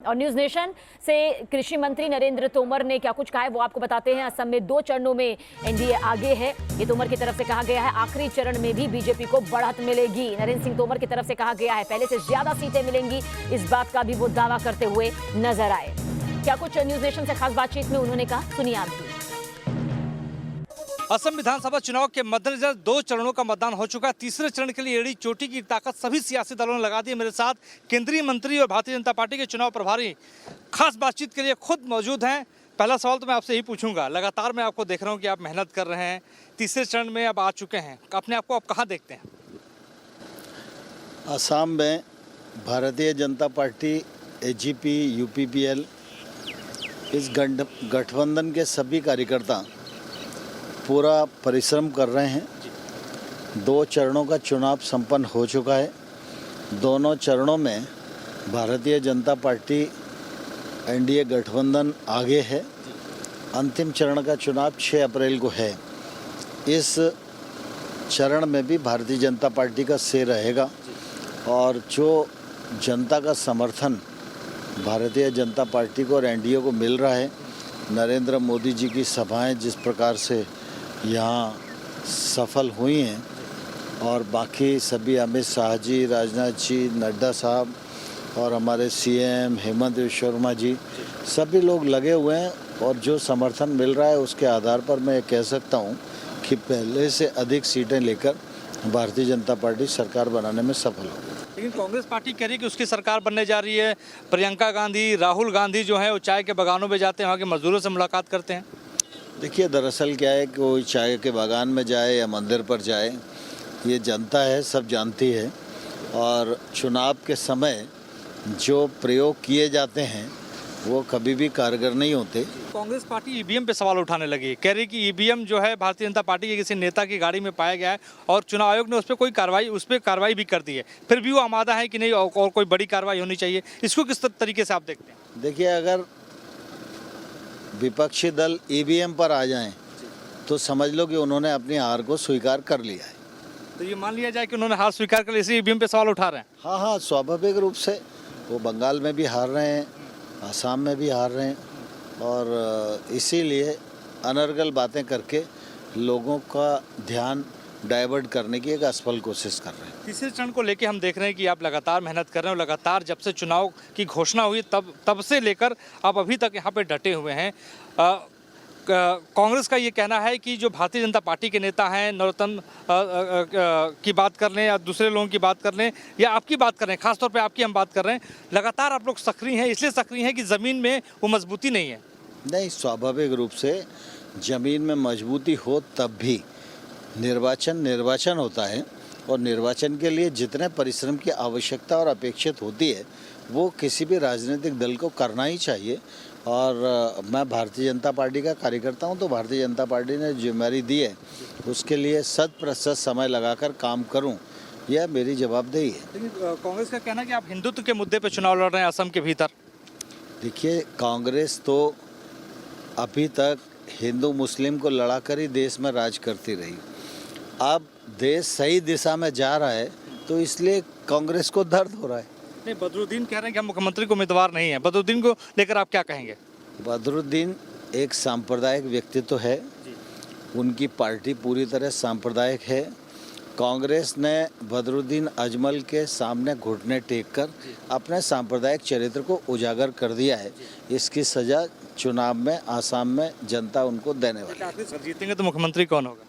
और news nation से कृषि मंत्री नरेंद्र तोमर ने क्या कुछ कहा है वो आपको बताते हैं। असम में 2 चरणों में एनडीए आगे है, ये तोमर की तरफ से कहा गया है। आखिरी चरण में भी बीजेपी को बढ़त मिलेगी। नरेंद्र सिंह तोमर की तरफ से कहा गया है पहले से ज्यादा सीटें मिलेंगी, इस बात का भी वो दावा करते हुए नजर आए। क्या कुछ न्यूज नेशन से खास बातचीत में उन्होंने कहा, सुनिए आप भी। असम विधानसभा चुनाव के मद्देनजर 2 चरणों का मतदान हो चुका है। तीसरे चरण के लिए एड़ी चोटी की ताकत सभी सियासी दलों ने लगा दी है। मेरे साथ केंद्रीय मंत्री और भारतीय जनता पार्टी के चुनाव प्रभारी खास बातचीत के लिए खुद मौजूद हैं। पहला सवाल तो मैं आपसे यही पूछूंगा, लगातार मैं आपको देख रहा हूं कि आप मेहनत कर रहे हैं, तीसरे चरण में अब आ चुके हैं, अपने आप को आप कहाँ देखते हैं? असम में Bharatiya Janata party, AGP, UPPL, इस गठबंधन के सभी कार्यकर्ता पूरा परिश्रम कर रहे हैं। 2 चरणों का चुनाव संपन्न हो चुका है। दोनों चरणों में भारतीय जनता पार्टी एनडीए गठबंधन आगे है। अंतिम चरण का चुनाव 6 अप्रैल को है। इस चरण में भी भारतीय जनता पार्टी का से रहेगा और जो जनता का समर्थन भारतीय जनता पार्टी को और एनडीए को मिल रहा है, नरेंद्र मोदी जी की सभाएं जिस प्रकार से यहाँ सफल हुई हैं और बाकी सभी अमित शाह जी, राजनाथ जी, नड्डा साहब और हमारे सीएम हेमंत शर्मा जी, सभी लोग लगे हुए हैं और जो समर्थन मिल रहा है उसके आधार पर मैं कह सकता हूँ कि पहले से अधिक सीटें लेकर भारतीय जनता पार्टी सरकार बनाने में सफल होगी। लेकिन कांग्रेस पार्टी कह रही है कि उसकी सरकार बनने जा रही है। प्रियंका गांधी, राहुल गांधी जो है वो चाय के बागानों में जाते हैं, वहाँ के मजदूरों से मुलाकात करते हैं। देखिए, दरअसल क्या है कि वो चाय के बागान में जाए या मंदिर पर जाए, ये जनता है, सब जानती है। और चुनाव के समय जो प्रयोग किए जाते हैं वो कभी भी कारगर नहीं होते। कांग्रेस पार्टी ईवीएम पे सवाल उठाने लगी, कह रही कि ईवीएम जो है भारतीय जनता पार्टी के किसी नेता की गाड़ी में पाया गया है और चुनाव आयोग ने उस पर कार्रवाई भी कर दी है, फिर भी वो आमादा है कि नहीं और कोई बड़ी कार्रवाई होनी चाहिए। इसको किस तरीके से आप देखते हैं? देखिए, अगर विपक्षी दल ईवीएम पर आ जाएं तो समझ लो कि उन्होंने अपनी हार को स्वीकार कर लिया है। तो ये मान लिया जाए कि उन्होंने हार स्वीकार कर लिया, इसी ईवीएम पे सवाल उठा रहे हैं? हाँ, स्वाभाविक रूप से वो बंगाल में भी हार रहे हैं, असम में भी हार रहे हैं और इसीलिए अनर्गल बातें करके लोगों का ध्यान डाइवर्ट करने की एक असफल कोशिश कर रहे हैं। तीसरे चरण को लेके हम देख रहे हैं कि आप लगातार मेहनत कर रहे हैं, लगातार जब से चुनाव की घोषणा हुई तब से लेकर आप अभी तक यहाँ पे डटे हुए हैं। कांग्रेस का ये कहना है कि जो भारतीय जनता पार्टी के नेता हैं, नरोत्तम की बात कर लें या दूसरे लोगों की बात कर लें या आपकी बात कर रहे हैं, खासतौर पे आपकी हम बात कर रहे हैं, लगातार आप लोग सक्रिय हैं। इसलिए सक्रिय हैं कि ज़मीन में वो मजबूती नहीं है। नहीं, स्वाभाविक रूप से ज़मीन में मजबूती हो तब भी निर्वाचन होता है और निर्वाचन के लिए जितने परिश्रम की आवश्यकता और अपेक्षित होती है वो किसी भी राजनीतिक दल को करना ही चाहिए। और मैं भारतीय जनता पार्टी का कार्यकर्ता हूं, तो भारतीय जनता पार्टी ने जिम्मेदारी दी है उसके लिए 100% समय लगाकर काम करूं, यह मेरी जवाबदेही है। लेकिन कांग्रेस का कहना है कि आप हिंदुत्व के मुद्दे पर चुनाव लड़ रहे हैं असम के भीतर। देखिए, कांग्रेस तो अभी तक हिंदू मुस्लिम को लड़ाकर ही देश में राज करती रही। अब देश सही दिशा में जा रहा है तो इसलिए कांग्रेस को दर्द हो रहा है। नहीं, बदरुद्दीन कह रहे हैं कि हम मुख्यमंत्री को उम्मीदवार नहीं है। बदरुद्दीन को लेकर आप क्या कहेंगे? बदरुद्दीन एक सांप्रदायिक व्यक्तित्व है, उनकी पार्टी पूरी तरह सांप्रदायिक है। कांग्रेस ने बदरुद्दीन अजमल के सामने घुटने टेक कर अपने सांप्रदायिक चरित्र को उजागर कर दिया है। इसकी सजा चुनाव में असम में जनता उनको देने वाली है। जीतेंगे तो मुख्यमंत्री कौन होगा?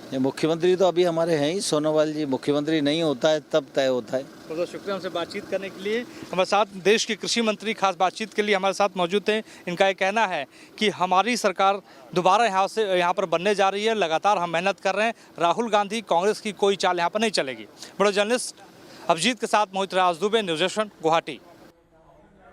ये मुख्यमंत्री तो अभी हमारे हैं ही, सोनोवाल जी। मुख्यमंत्री नहीं होता है तब तय होता है। बहुत शुक्रिया हमसे बातचीत करने के लिए। हमारे साथ देश के कृषि मंत्री खास बातचीत के लिए हमारे साथ मौजूद हैं। इनका ये कहना है कि हमारी सरकार दोबारा यहाँ पर बनने जा रही है, लगातार हम मेहनत कर रहे हैं। राहुल गांधी, कांग्रेस की कोई चाल यहाँ पर नहीं चलेगी। बड़े जर्नलिस्ट अभिजीत के साथ मोहित राज दुबे, न्यूज नेशन, गुवाहाटी।